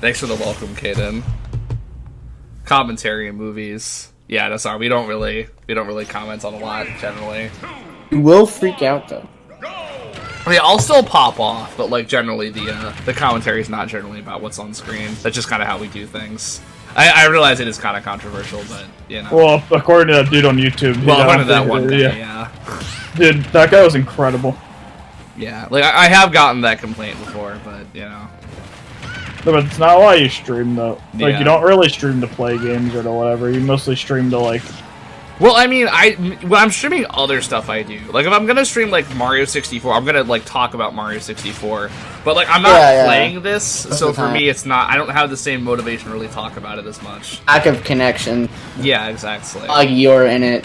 Thanks for the welcome, Kaden. Commentary in movies. Yeah, no, sorry, we don't really comment on a lot generally. You will freak out though. Yeah, I'll still pop off, but like generally the commentary is not generally about what's on screen. That's just kind of how we do things. I realize it is kind of controversial, but you know. Well, according to that dude on YouTube. Well, according to that one guy, yeah. Dude, that guy was incredible. Yeah, like I have gotten that complaint before, but you know. No, but it's not why you stream though. Like Yeah. you don't really stream to play games or to whatever. You mostly stream to like. Well, I mean, when I'm streaming other stuff, I do. Like, if I'm gonna stream, like, Mario 64, I'm gonna, like, talk about Mario 64. But, like, I'm not playing this, so for me, it's not... I don't have the same motivation to really talk about it as much. Lack of connection. Yeah, exactly. Like, you're in it.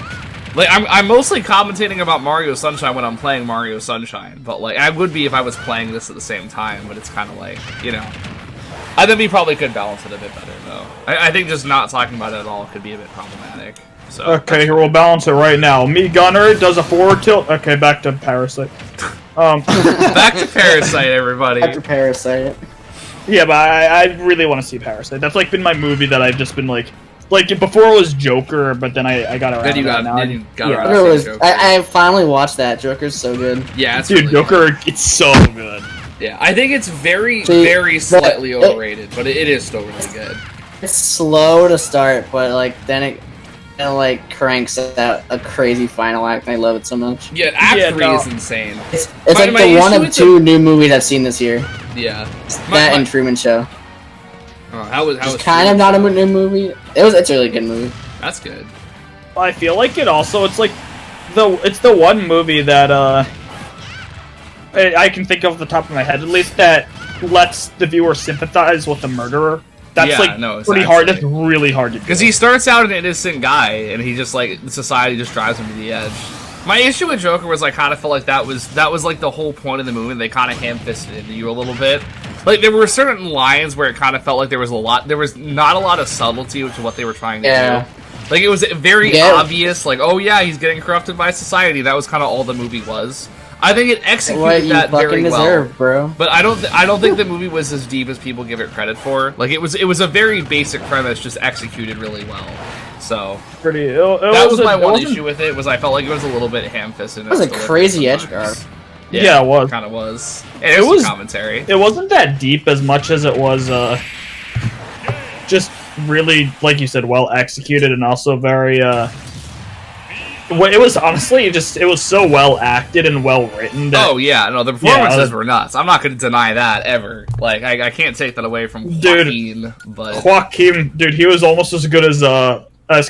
Like, I'm mostly commentating about Mario Sunshine when I'm playing Mario Sunshine. But, like, I would be if I was playing this at the same time, but it's kind of like, you know... I think we probably could balance it a bit better, though. I think just not talking about it at all could be a bit problematic. So, okay, here we'll balance it right now. Me Gunner does a forward tilt. Okay, back to Parasite. Back to Parasite, everybody. Back to Parasite. Yeah, but I really want to see Parasite. That's like been my movie that I've just been like before it was Joker, but then I got around. Then you got around. Joker was, I finally watched that. Joker's so good. Yeah, it's dude, really Joker, good. it's so good. Yeah, I think it's very slightly overrated, but it is still really good. It's slow to start, but like then it like cranks out a crazy final act, and I love it so much. Yeah, Act 3 is insane. It's like the one of two new movies I've seen this year. Yeah. That and Truman Show. Oh, how was kind of not a new movie. It's a really good movie. That's good. I feel like it's like the one movie that I can think of off the top of my head at least that lets the viewer sympathize with the murderer. That's pretty hard. That's really hard to do. Because he starts out an innocent guy, and he just like society just drives him to the edge. My issue with Joker was I kind of felt like that was like the whole point of the movie. And they kind of ham-fisted into you a little bit. Like there were certain lines where it kind of felt like there was not a lot of subtlety to what they were trying to do. Like it was very obvious. Like, oh yeah, he's getting corrupted by society. That was kind of all the movie was. I think it executed that very well, bro. But I don't think the movie was as deep as people give it credit for. Like it was a very basic premise, just executed really well. So that was my one issue with it. Was I felt like it was a little bit ham-fisted. It was a crazy edge guard. Yeah, it was. Kind of was. And it was commentary. It wasn't that deep as much as it was just really, like you said, well executed and also very it was honestly it was so well acted and well written. Oh yeah, no, the performances were nuts. I'm not going to deny that ever. Like I can't take that away from Joaquin. But Joaquin, dude, he was almost as good as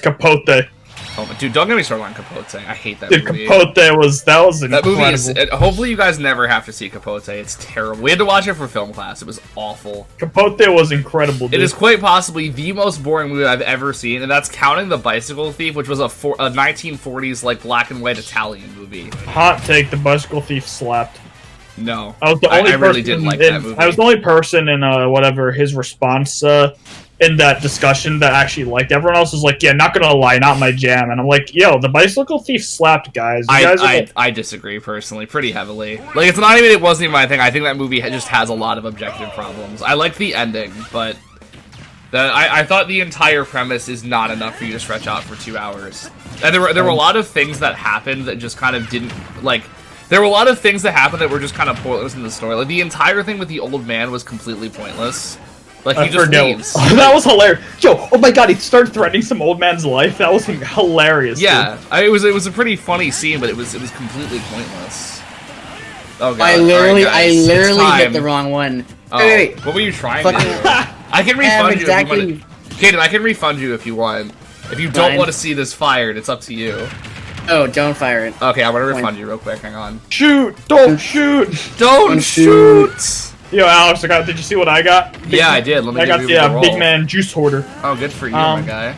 Capote. Oh, dude, don't get me started on Capote. I hate that movie. Capote was incredible. That movie is. Hopefully, you guys never have to see Capote. It's terrible. We had to watch it for film class. It was awful. Capote was incredible. Dude. It is quite possibly the most boring movie I've ever seen, and that's counting The Bicycle Thief, which was a 1940s like black and white Italian movie. Hot take: The Bicycle Thief slapped. No, I was the only person. Really didn't like that movie. I was the only person in whatever his response. In that discussion that actually liked. Everyone else was like, yeah, not gonna lie, not my jam. And I'm like, yo, The Bicycle Thief slapped, guys. I disagree personally, pretty heavily. Like, it wasn't even my thing. I think that movie just has a lot of objective problems. I like the ending, but I thought the entire premise is not enough for you to stretch out for 2 hours. And there were a lot of things that happened that just kind of didn't, like, there were a lot of things that happened that were just kind of pointless in the story. Like, the entire thing with the old man was completely pointless. Like, he just leaves. That was hilarious. Yo, oh my god, he started threatening some old man's life. That was hilarious. Yeah, it was a pretty funny scene, but it was completely pointless. Oh god. I literally hit the wrong one. Oh, wait. What were you trying to do? I can refund you if you want. Kaden, I can refund you if you want. If you don't want to see this fired, it's up to you. Oh, don't fire it. Okay, I'm gonna refund you real quick. Hang on. Shoot! Don't shoot! Don't shoot! Yo, Alex, did you see what I got? I did. Let me give you the roll. Big man juice hoarder. Oh, good for you, my guy.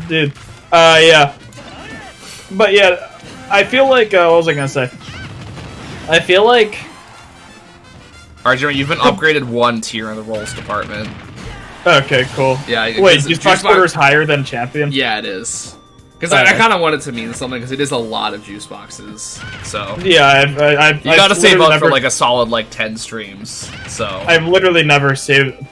Dude. Yeah. But yeah, I feel like, what was I gonna say? I feel like... Alright, Jeremy, you've been upgraded 1 tier in the rolls department. Okay, cool. Yeah. Wait, juice box hoarder is higher than champion? Yeah, it is. Because I kind of want it to mean something, because it is a lot of juice boxes, so... Yeah, you gotta save up for, like, a solid, like, 10 streams, so... I've literally never saved...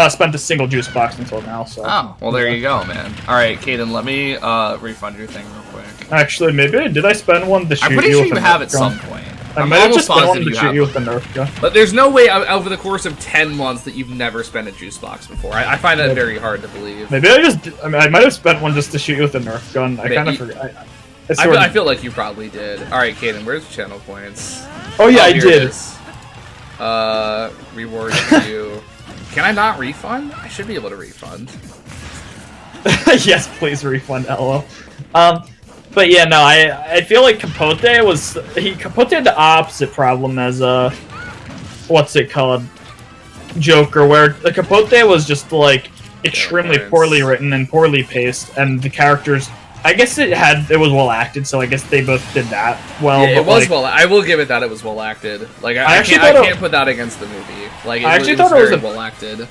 spent a single juice box until now. So. Oh, well, there you go, man. All right, Caden, let me refund your thing real quick. Actually, maybe did I spend one to shoot you? I'm pretty sure you with a have Nerf at gun? some point. I I'm might have almost just spent one positive to you shoot have. you with a Nerf gun. But there's no way over the course of 10 months that you've never spent a juice box before. I find that very hard to believe. Maybe I might have spent one just to shoot you with a Nerf gun. I kind of forgot. I feel like you probably did. All right, Caden, where's channel points? Oh yeah, I here did. it is. Reward you. Can I not refund? I should be able to refund. Yes, please refund LO. But yeah, no, I feel like Capote had the opposite problem as what's it called, Joker, where the Capote was just like extremely poorly written and poorly paced, and the characters, I guess it was well acted, so I guess they both did that well. Yeah, it but, was like, well. I will give it that it was well acted. Like I actually can't put that against the movie. Like I actually it was thought it was very well acted.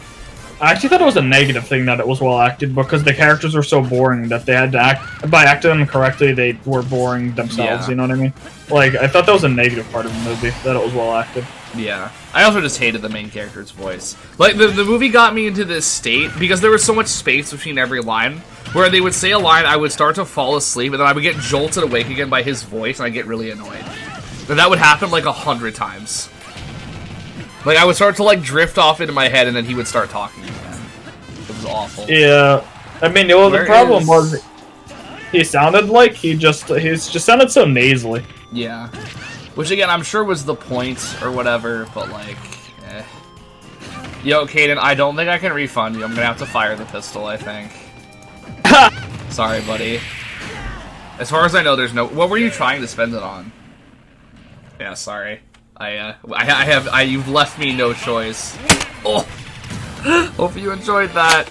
I actually thought it was a negative thing that it was well acted because the characters were so boring that they had to act. By acting them correctly, they were boring themselves. Yeah. You know what I mean? Like I thought that was a negative part of the movie that it was well acted. Yeah. I also just hated the main character's voice. Like the movie got me into this state because there was so much space between every line. Where they would say a line, I would start to fall asleep, and then I would get jolted awake again by his voice, and I'd get really annoyed. And that would happen like 100 times. Like I would start to like drift off into my head, and then he would start talking again. It was awful. Yeah, I mean, the problem was he sounded like he just sounded so nasally. Yeah, which again I'm sure was the point or whatever, but like, eh. Yo, Caden, I don't think I can refund you. I'm gonna have to fire the pistol, I think. Sorry, buddy. As far as I know, there's no. What were you trying to spend it on? Yeah, sorry. You've left me no choice. Oh, hope you enjoyed that.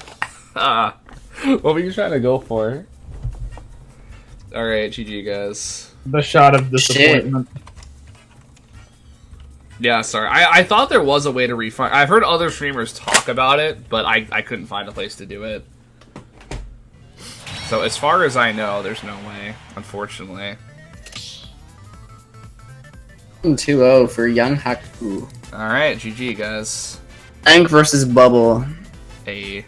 What were you trying to go for? All right, GG, guys. The shot of disappointment. Shit. Yeah, sorry. I thought there was a way to refund. I've heard other streamers talk about it, but I couldn't find a place to do it. So as far as I know, there's no way, unfortunately. 2-0 for Young Haku. Alright, GG, guys. Ank versus Bubble. Hey.